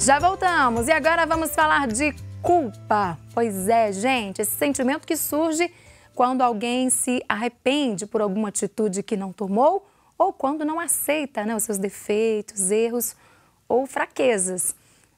Já voltamos e agora vamos falar de culpa. Pois é, gente, esse sentimento que surge quando alguém se arrepende por alguma atitude que não tomou ou quando não aceita, os seus defeitos, erros ou fraquezas.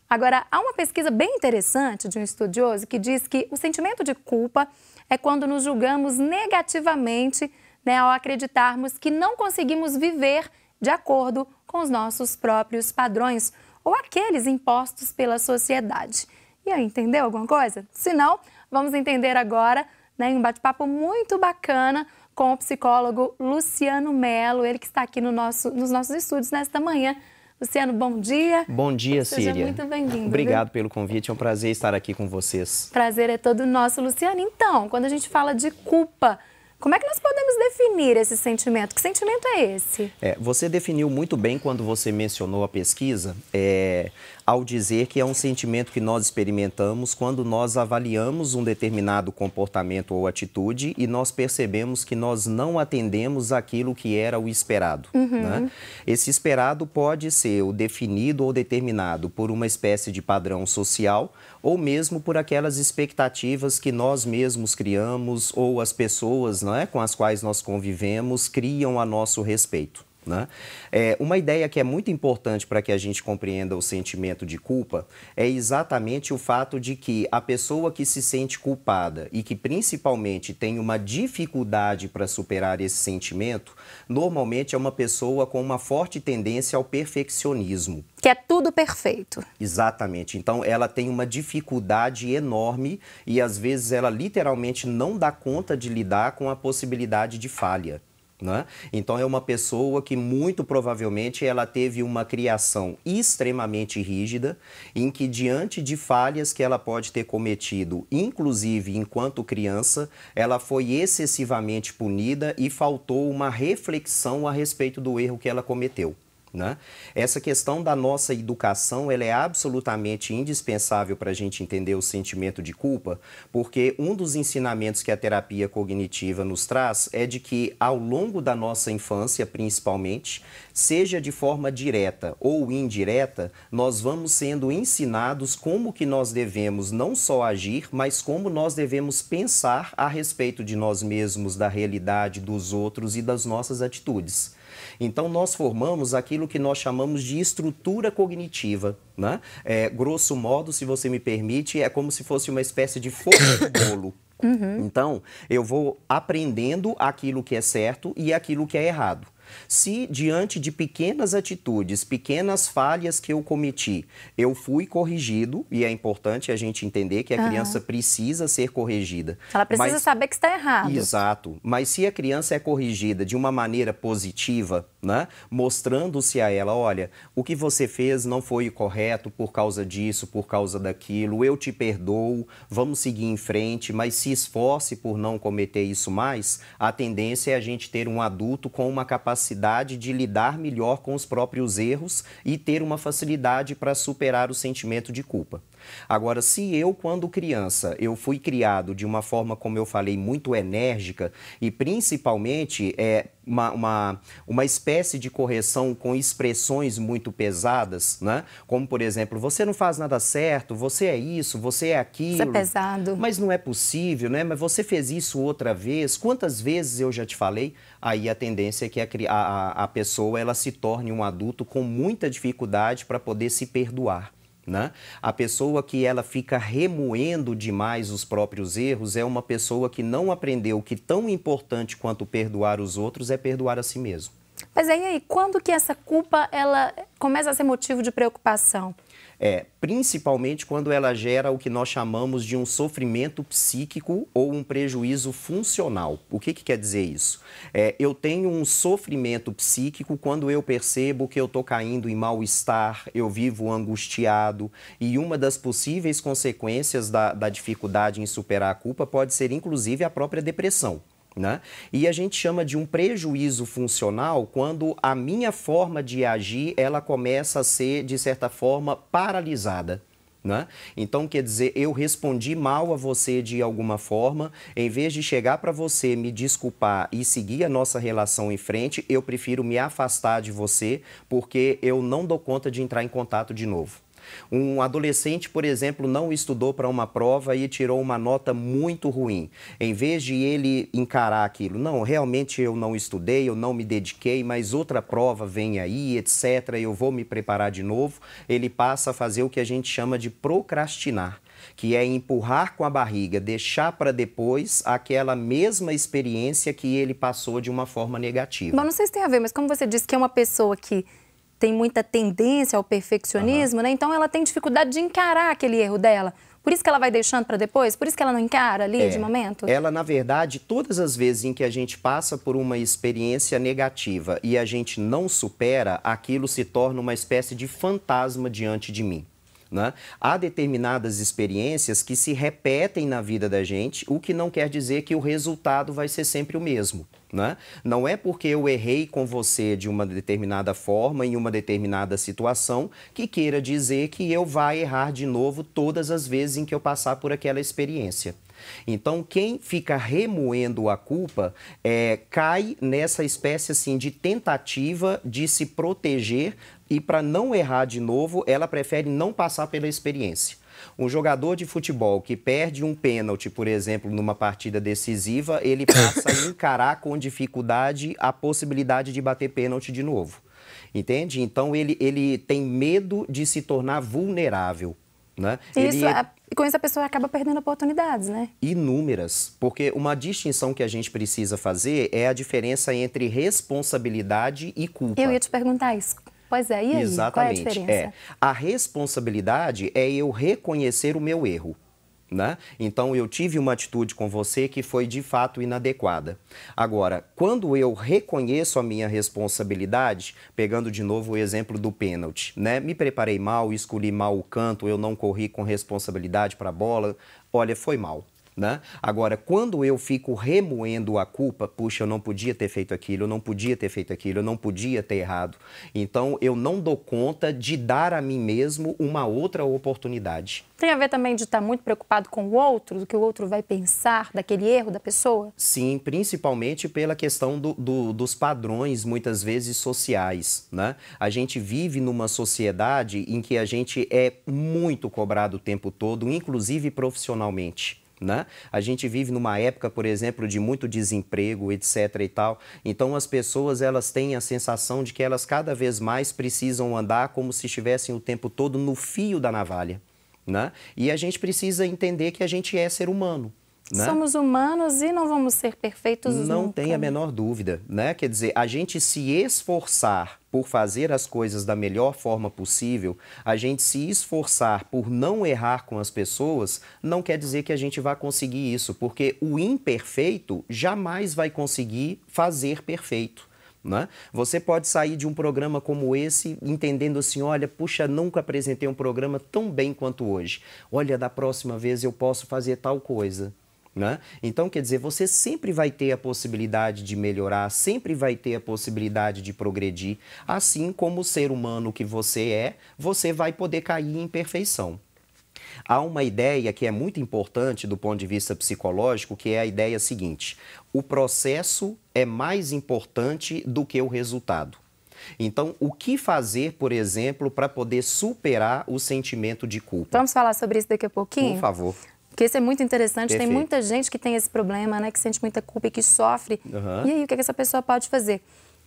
Agora, há uma pesquisa bem interessante de um estudioso que diz que o sentimento de culpa é quando nos julgamos negativamente, ao acreditarmos que não conseguimos viver de acordo com os nossos próprios padrões ou aqueles impostos pela sociedade. E aí, entendeu alguma coisa? Se não, vamos entender agora, em um bate-papo muito bacana com o psicólogo Luciano Mello, ele que está aqui nos nossos estúdios nesta manhã. Luciano, bom dia. Bom dia, Síria. Seja muito bem-vindo. Obrigado pelo convite, é um prazer estar aqui com vocês. Prazer é todo nosso, Luciano. Então, quando a gente fala de culpa, como é que nós podemos definir esse sentimento? Que sentimento é esse? Você definiu muito bem quando você mencionou a pesquisa, ao dizer que é um sentimento que nós experimentamos quando nós avaliamos um determinado comportamento ou atitude e nós percebemos que nós não atendemos aquilo que era o esperado. Né? Esse esperado pode ser o definido ou determinado por uma espécie de padrão social ou mesmo por aquelas expectativas que nós mesmos criamos ou as pessoas com as quais nós convivemos criam a nosso respeito. Uma ideia que é muito importante para que a gente compreenda o sentimento de culpa é exatamente o fato de que a pessoa que se sente culpada e que principalmente tem uma dificuldade para superar esse sentimento, normalmente é uma pessoa com uma forte tendência ao perfeccionismo. Que é tudo perfeito. Exatamente. Então, ela tem uma dificuldade enorme e, às vezes, ela literalmente não dá conta de lidar com a possibilidade de falha. Então, é uma pessoa que, muito provavelmente, ela teve uma criação extremamente rígida, em que, diante de falhas que ela pode ter cometido, inclusive enquanto criança, ela foi excessivamente punida e faltou uma reflexão a respeito do erro que ela cometeu. Essa questão da nossa educação ela é absolutamente indispensável para a gente entender o sentimento de culpa, porque um dos ensinamentos que a terapia cognitiva nos traz é de que ao longo da nossa infância, principalmente, seja de forma direta ou indireta, nós vamos sendo ensinados como que nós devemos não só agir, mas como nós devemos pensar a respeito de nós mesmos, da realidade, dos outros e das nossas atitudes. Então, nós formamos aquilo que nós chamamos de estrutura cognitiva. Grosso modo, se você me permite, é como se fosse uma espécie de forma de bolo. Então, eu vou aprendendo aquilo que é certo e aquilo que é errado. Se, diante de pequenas atitudes, pequenas falhas que eu cometi, eu fui corrigido, e é importante a gente entender que a criança precisa ser corrigida. Ela precisa saber que está errado. Exato. Mas se a criança é corrigida de uma maneira positiva, mostrando-se a ela, olha, o que você fez não foi correto por causa disso, por causa daquilo, eu te perdoo, vamos seguir em frente, mas se esforce por não cometer isso mais, a tendência é a gente ter um adulto com uma capacidade de lidar melhor com os próprios erros e ter uma facilidade para superar o sentimento de culpa. Agora, se eu, quando criança, eu fui criado de uma forma, como eu falei, muito enérgica e principalmente uma espécie de correção com expressões muito pesadas, como, por exemplo, você não faz nada certo, você é isso, você é aquilo. Isso é pesado. Mas não é possível, mas você fez isso outra vez, quantas vezes eu já te falei? Aí a tendência é que a pessoa ela se torne um adulto com muita dificuldade para poder se perdoar. A pessoa que ela fica remoendo demais os próprios erros é uma pessoa que não aprendeu que tão importante quanto perdoar os outros é perdoar a si mesmo. Mas aí, quando que essa culpa ela começa a ser motivo de preocupação? Principalmente quando ela gera o que nós chamamos de um sofrimento psíquico ou um prejuízo funcional. O que quer dizer isso? Eu tenho um sofrimento psíquico quando eu percebo que eu estou caindo em mal-estar, eu vivo angustiado e uma das possíveis consequências da dificuldade em superar a culpa pode ser inclusive a própria depressão. E a gente chama de um prejuízo funcional quando a minha forma de agir ela começa a ser, de certa forma, paralisada. Então, quer dizer, eu respondi mal a você de alguma forma, em vez de chegar para você, me desculpar e seguir a nossa relação em frente, eu prefiro me afastar de você porque eu não dou conta de entrar em contato de novo. Um adolescente, por exemplo, não estudou para uma prova e tirou uma nota muito ruim. Em vez de ele encarar aquilo, não, realmente eu não estudei, eu não me dediquei, mas outra prova vem aí, etc., eu vou me preparar de novo, ele passa a fazer o que a gente chama de procrastinar, que é empurrar com a barriga, deixar para depois aquela mesma experiência que ele passou de uma forma negativa. Bom, não sei se tem a ver, mas como você disse que é uma pessoa que tem muita tendência ao perfeccionismo, né? Então ela tem dificuldade de encarar aquele erro dela. Por isso que ela vai deixando para depois? Por isso que ela não encara ali de momento? Ela, na verdade, todas as vezes em que a gente passa por uma experiência negativa e a gente não supera, aquilo se torna uma espécie de fantasma diante de mim. Né? Há determinadas experiências que se repetem na vida da gente, o que não quer dizer que o resultado vai ser sempre o mesmo. Né? Não é porque eu errei com você de uma determinada forma, em uma determinada situação, que queira dizer que eu vá errar de novo todas as vezes em que eu passar por aquela experiência. Então, quem fica remoendo a culpa cai nessa espécie assim, de tentativa de se proteger e, para não errar de novo, ela prefere não passar pela experiência. Um jogador de futebol que perde um pênalti, por exemplo, numa partida decisiva, ele passa a encarar com dificuldade a possibilidade de bater pênalti de novo. Entende? Então, ele tem medo de se tornar vulnerável. Né? Com isso a pessoa acaba perdendo oportunidades, né? Inúmeras, porque uma distinção que a gente precisa fazer é a diferença entre responsabilidade e culpa. Eu ia te perguntar isso. Pois é, e aí? Exatamente. Qual é a diferença? A responsabilidade é eu reconhecer o meu erro. Né? Então, eu tive uma atitude com você que foi de fato inadequada. Agora, quando eu reconheço a minha responsabilidade, pegando de novo o exemplo do pênalti, né? Me preparei mal, escolhi mal o canto, eu não corri com responsabilidade para a bola, olha, foi mal. Né? Agora, quando eu fico remoendo a culpa, puxa, eu não podia ter feito aquilo, eu não podia ter feito aquilo, eu não podia ter errado. Então, eu não dou conta de dar a mim mesmo uma outra oportunidade. Tem a ver também de estar muito preocupado com o outro, do que o outro vai pensar daquele erro da pessoa? Sim, principalmente pela questão dos padrões, muitas vezes, sociais. Né? A gente vive numa sociedade em que a gente é muito cobrado o tempo todo, inclusive profissionalmente. Né? A gente vive numa época, por exemplo, de muito desemprego, etc. e tal. Então, as pessoas elas têm a sensação de que elas cada vez mais precisam andar como se estivessem o tempo todo no fio da navalha. Né? E a gente precisa entender que a gente é ser humano. Né? Somos humanos e não vamos ser perfeitos nunca. Não tem a menor dúvida, né? Quer dizer, a gente se esforçar por fazer as coisas da melhor forma possível, a gente se esforçar por não errar com as pessoas, não quer dizer que a gente vai conseguir isso, porque o imperfeito jamais vai conseguir fazer perfeito. Né? Você pode sair de um programa como esse entendendo assim, olha, puxa, nunca apresentei um programa tão bem quanto hoje. Olha, da próxima vez eu posso fazer tal coisa. Né? Então, quer dizer, você sempre vai ter a possibilidade de melhorar, sempre vai ter a possibilidade de progredir, assim como o ser humano que você é, você vai poder cair em perfeição. Há uma ideia que é muito importante do ponto de vista psicológico, que é a ideia seguinte: o processo é mais importante do que o resultado. Então, o que fazer, por exemplo, para poder superar o sentimento de culpa? Vamos falar sobre isso daqui a pouquinho? Por favor. Porque isso é muito interessante. Perfeito. Tem muita gente que tem esse problema, né? Que sente muita culpa e que sofre. E aí, o que essa pessoa pode fazer?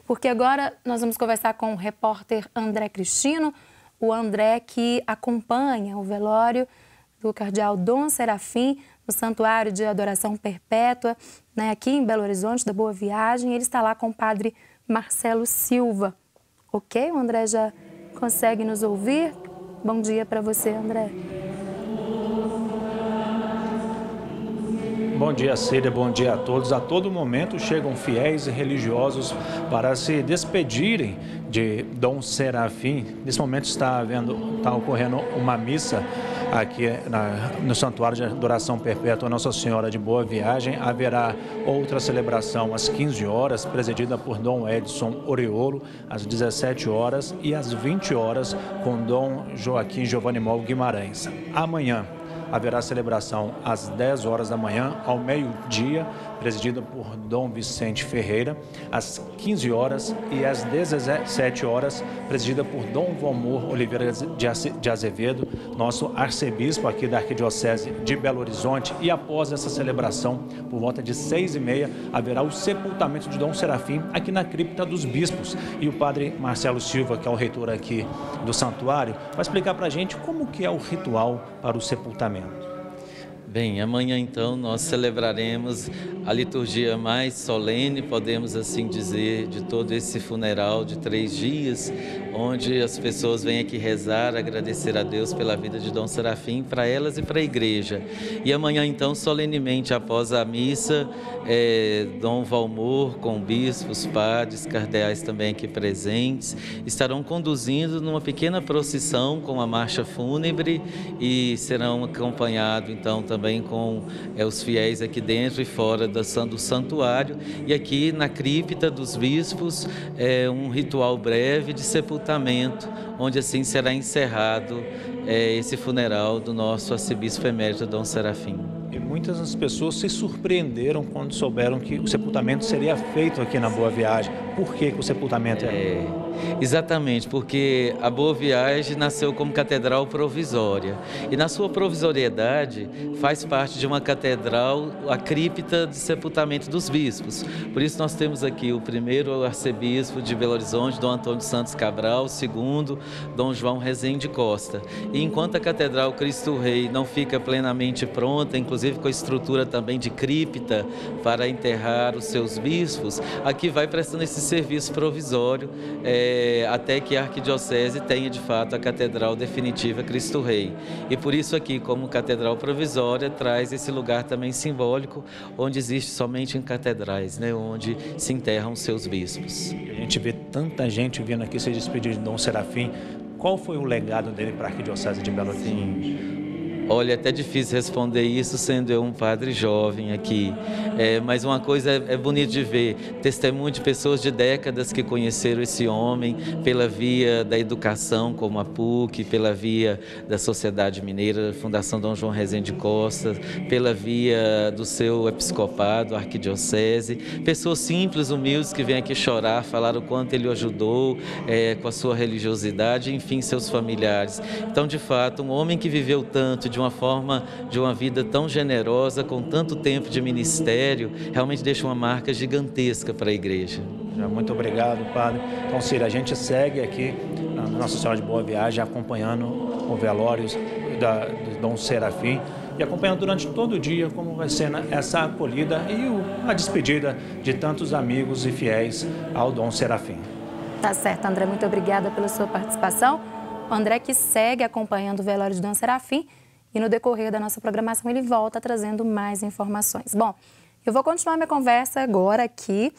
Porque agora nós vamos conversar com o repórter André Cristino, o André que acompanha o velório do cardeal Dom Serafim no Santuário de Adoração Perpétua, né, aqui em Belo Horizonte, da Boa Viagem. Ele está lá com o padre Marcelo Silva. Ok? O André já consegue nos ouvir? Bom dia para você, André. Bom dia, Cília. Bom dia a todos. A todo momento chegam fiéis e religiosos para se despedirem de Dom Serafim. Nesse momento está ocorrendo uma missa aqui no Santuário de Adoração Perpétua Nossa Senhora de Boa Viagem. Haverá outra celebração às 15 horas, presidida por Dom Edson Oriolo, às 17 horas e às 20 horas com Dom Joaquim Giovanimol Guimarães. Amanhã haverá celebração às 10 horas da manhã, ao meio-dia, presidida por Dom Vicente Ferreira, às 15 horas, e às 17 horas, presidida por Dom Valmor Oliveira de Azevedo, nosso arcebispo aqui da Arquidiocese de Belo Horizonte. E após essa celebração, por volta de 6h30, haverá o sepultamento de Dom Serafim aqui na cripta dos bispos. E o padre Marcelo Silva, que é o reitor aqui do santuário, vai explicar para a gente como que é o ritual para o sepultamento. Bem, amanhã então nós celebraremos a liturgia mais solene, podemos assim dizer, de todo esse funeral de 3 dias, onde as pessoas vêm aqui rezar, agradecer a Deus pela vida de Dom Serafim, para elas e para a igreja. E amanhã então, solenemente, após a missa, Dom Valmor, com bispos, padres, cardeais também aqui presentes, estarão conduzindo numa pequena procissão com a marcha fúnebre e serão acompanhados então também com os fiéis aqui dentro e fora do santuário. E aqui na cripta dos bispos um ritual breve de sepultamento, onde assim será encerrado esse funeral do nosso arcebispo emérito Dom Serafim. E muitas das pessoas se surpreenderam quando souberam que o sepultamento seria feito aqui na Boa Viagem. Por que o sepultamento Exatamente, porque a Boa Viagem nasceu como catedral provisória. E na sua provisoriedade faz parte de uma catedral a cripta de sepultamento dos bispos. Por isso nós temos aqui o primeiro arcebispo de Belo Horizonte, Dom Antônio Santos Cabral, o segundo, Dom João Rezende Costa. E enquanto a Catedral Cristo Rei não fica plenamente pronta, inclusive com a estrutura também de cripta para enterrar os seus bispos, aqui vai prestando esse serviço provisório até que a Arquidiocese tenha de fato a Catedral definitiva Cristo Rei. E por isso aqui, como Catedral provisória, traz esse lugar também simbólico, onde existe somente em catedrais, onde se enterram os seus bispos. A gente vê tanta gente vindo aqui se despedir de Dom Serafim. Qual foi o legado dele para a Arquidiocese de Belo Horizonte? Olha, é até difícil responder isso sendo eu um padre jovem aqui, mas uma coisa é bonito de ver, testemunho de pessoas de décadas que conheceram esse homem pela via da educação, como a PUC, pela via da Sociedade Mineira, Fundação Dom João Rezende Costa, pela via do seu episcopado, a Arquidiocese, pessoas simples, humildes que vêm aqui chorar, falar o quanto ele ajudou com a sua religiosidade, enfim, seus familiares. Então, de fato, um homem que viveu tanto, de uma vida tão generosa, com tanto tempo de ministério, realmente deixa uma marca gigantesca para a igreja. Muito obrigado, padre. Então, Cira, a gente segue aqui na Nossa Senhora de Boa Viagem, acompanhando o velório do Dom Serafim e acompanhando durante todo o dia como vai ser essa acolhida e a despedida de tantos amigos e fiéis ao Dom Serafim. Tá certo, André. Muito obrigada pela sua participação. O André que segue acompanhando o velório de Dom Serafim. E no decorrer da nossa programação ele volta trazendo mais informações. Bom, eu vou continuar minha conversa agora aqui,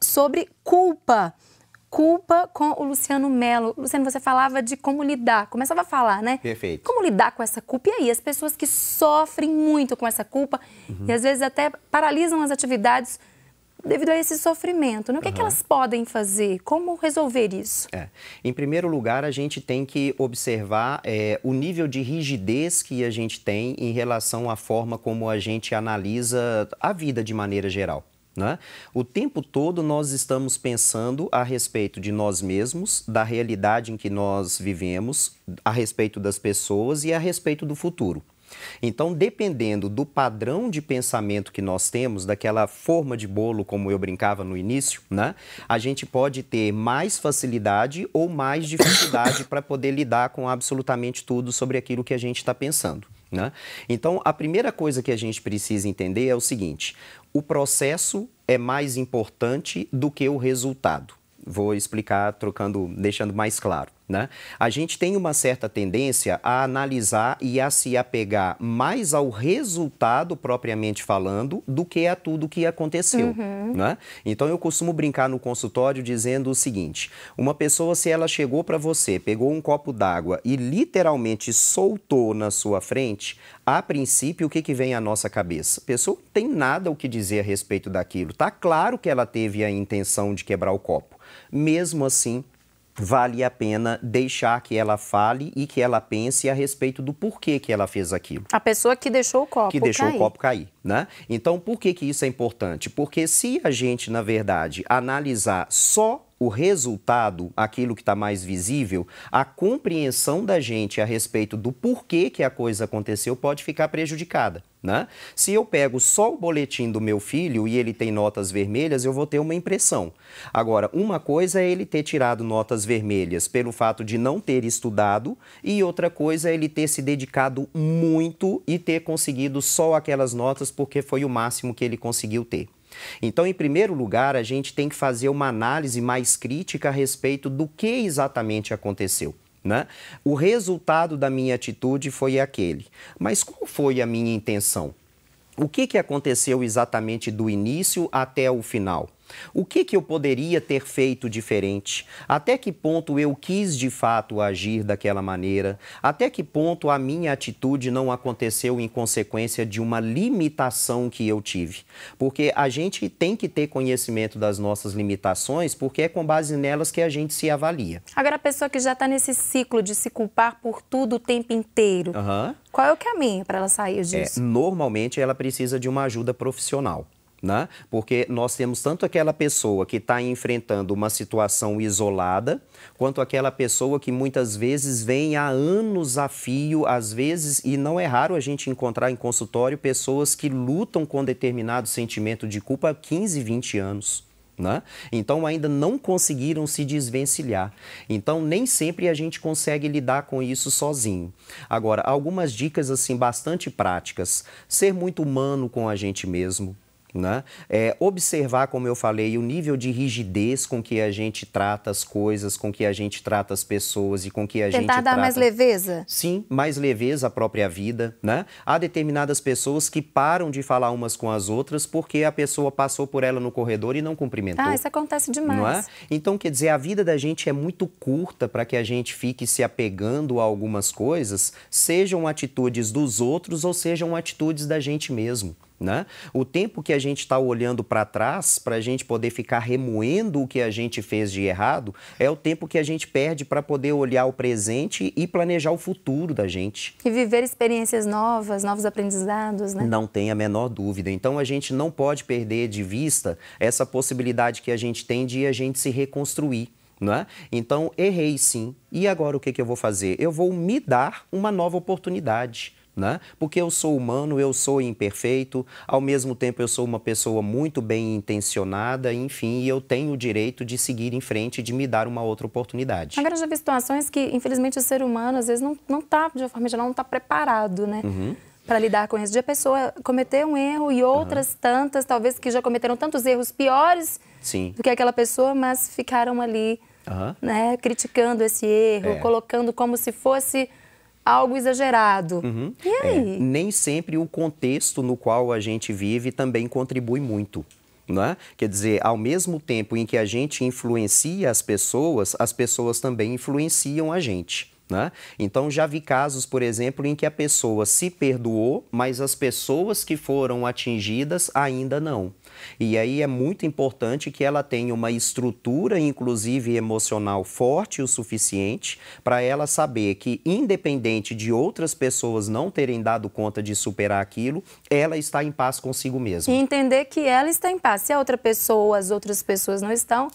sobre culpa. Culpa com o Luciano Mello. Luciano, você falava de como lidar, começava a falar, né? Perfeito. Como lidar com essa culpa? E aí, as pessoas que sofrem muito com essa culpa e às vezes até paralisam as atividades devido a esse sofrimento, né? O que é que elas podem fazer? Como resolver isso? Em primeiro lugar, a gente tem que observar o nível de rigidez que a gente tem em relação à forma como a gente analisa a vida de maneira geral. O tempo todo nós estamos pensando a respeito de nós mesmos, da realidade em que nós vivemos, a respeito das pessoas e a respeito do futuro. Então, dependendo do padrão de pensamento que nós temos, daquela forma de bolo, como eu brincava no início, a gente pode ter mais facilidade ou mais dificuldade para poder lidar com absolutamente tudo sobre aquilo que a gente está pensando. Então, a primeira coisa que a gente precisa entender é o seguinte: o processo é mais importante do que o resultado. Vou explicar deixando mais claro. A gente tem uma certa tendência a analisar e a se apegar mais ao resultado propriamente falando do que a tudo que aconteceu. Então eu costumo brincar no consultório dizendo o seguinte: uma pessoa, se ela chegou para você, pegou um copo d'água e literalmente soltou na sua frente, a princípio o que vem à nossa cabeça? A pessoa não tem nada o que dizer a respeito daquilo. Tá claro que ela teve a intenção de quebrar o copo. Mesmo assim, vale a pena deixar que ela fale e que ela pense a respeito do porquê que ela fez aquilo. A pessoa que deixou o copo cair. Que deixou o copo cair. né? Então, por que isso é importante? Porque se a gente, na verdade, analisar só o resultado, aquilo que está mais visível, a compreensão da gente a respeito do porquê que a coisa aconteceu pode ficar prejudicada, né? Se eu pego só o boletim do meu filho e ele tem notas vermelhas, eu vou ter uma impressão. Agora, uma coisa é ele ter tirado notas vermelhas pelo fato de não ter estudado e outra coisa é ele ter se dedicado muito e ter conseguido só aquelas notas porque foi o máximo que ele conseguiu ter. Então, em primeiro lugar, a gente tem que fazer uma análise mais crítica a respeito do que exatamente aconteceu, né? O resultado da minha atitude foi aquele, mas qual foi a minha intenção? O que aconteceu exatamente do início até o final? O que eu poderia ter feito diferente? Até que ponto eu quis de fato agir daquela maneira? Até que ponto a minha atitude não aconteceu em consequência de uma limitação que eu tive? Porque a gente tem que ter conhecimento das nossas limitações, porque é com base nelas que a gente se avalia. Agora, a pessoa que já está nesse ciclo de se culpar por tudo o tempo inteiro, qual é o caminho para ela sair disso? Normalmente ela precisa de uma ajuda profissional, né? Porque nós temos tanto aquela pessoa que está enfrentando uma situação isolada, quanto aquela pessoa que muitas vezes vem há anos a fio, às vezes, e não é raro a gente encontrar em consultório pessoas que lutam com determinado sentimento de culpa há 15, 20 anos. Né? Então ainda não conseguiram se desvencilhar. Então nem sempre a gente consegue lidar com isso sozinho. Agora, algumas dicas assim bastante práticas: ser muito humano com a gente mesmo. Né? Observar, como eu falei, o nível de rigidez com que a gente trata as coisas, com que a gente trata as pessoas e com que a gente trata... Tentar dar mais leveza? Sim, mais leveza à própria vida, né? Há determinadas pessoas que param de falar umas com as outras porque a pessoa passou por ela no corredor e não cumprimentou. Isso acontece demais. Não é? Então, quer dizer, a vida da gente é muito curta para que a gente fique se apegando a algumas coisas, sejam atitudes dos outros ou sejam atitudes da gente mesmo. Né? O tempo que a gente está olhando para trás, para a gente poder ficar remoendo o que a gente fez de errado, é o tempo que a gente perde para poder olhar o presente e planejar o futuro da gente. E viver experiências novas, novos aprendizados, né? Não tem a menor dúvida. Então, a gente não pode perder de vista essa possibilidade que a gente tem de a gente se reconstruir. Não é? Então, errei sim. E agora o que eu vou fazer? Eu vou me dar uma nova oportunidade. Né? Porque eu sou humano, eu sou imperfeito, ao mesmo tempo eu sou uma pessoa muito bem intencionada, enfim, e eu tenho o direito de seguir em frente, de me dar uma outra oportunidade. Agora, já vi situações que, infelizmente, o ser humano, às vezes, não está, de uma forma geral, não está preparado, né? Para lidar com isso. De a pessoa cometer um erro e outras tantas, talvez, que já cometeram tantos erros piores do que aquela pessoa, mas ficaram ali, né, criticando esse erro, colocando como se fosse algo exagerado. E aí? Nem sempre o contexto no qual a gente vive também contribui muito. Né? Quer dizer, ao mesmo tempo em que a gente influencia as pessoas também influenciam a gente. Né? Então, já vi casos, por exemplo, em que a pessoa se perdoou, mas as pessoas que foram atingidas ainda não. E aí é muito importante que ela tenha uma estrutura, inclusive emocional, forte o suficiente para ela saber que, independente de outras pessoas não terem dado conta de superar aquilo, ela está em paz consigo mesma. E entender que ela está em paz. Se a outra pessoa, as outras pessoas não estão,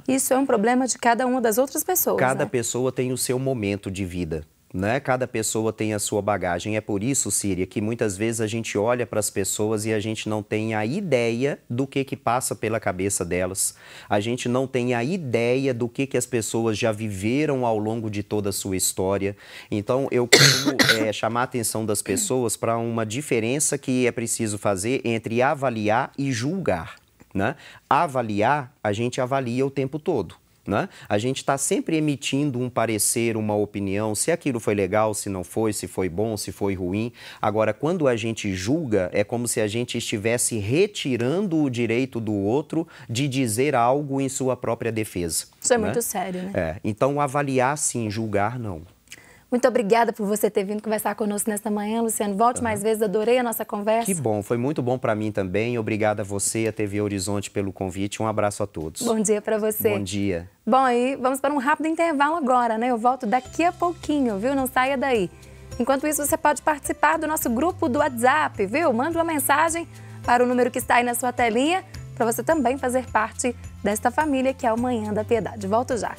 isso é um problema de cada uma das outras pessoas. Cada pessoa tem o seu momento de vida. Né? Cada pessoa tem a sua bagagem. É por isso, Síria, que muitas vezes a gente olha para as pessoas e a gente não tem a ideia do que passa pela cabeça delas. A gente não tem a ideia do que as pessoas já viveram ao longo de toda a sua história. Então, eu costumo chamar a atenção das pessoas para uma diferença que é preciso fazer entre avaliar e julgar. Né? Avaliar, a gente avalia o tempo todo. Né? A gente está sempre emitindo um parecer, uma opinião, se aquilo foi legal, se não foi, se foi bom, se foi ruim. Agora, quando a gente julga, é como se a gente estivesse retirando o direito do outro de dizer algo em sua própria defesa. Isso é muito sério, né? Então, avaliar sim, julgar não. Muito obrigada por você ter vindo conversar conosco nesta manhã, Luciano. Volte mais vezes, adorei a nossa conversa. Que bom, foi muito bom para mim também. Obrigada a você, a TV Horizonte, pelo convite. Um abraço a todos. Bom dia para você. Bom dia. Bom, e vamos para um rápido intervalo agora, né? Eu volto daqui a pouquinho, viu? Não saia daí. Enquanto isso, você pode participar do nosso grupo do WhatsApp, viu? Manda uma mensagem para o número que está aí na sua telinha para você também fazer parte desta família que é o Manhã da Piedade. Volto já.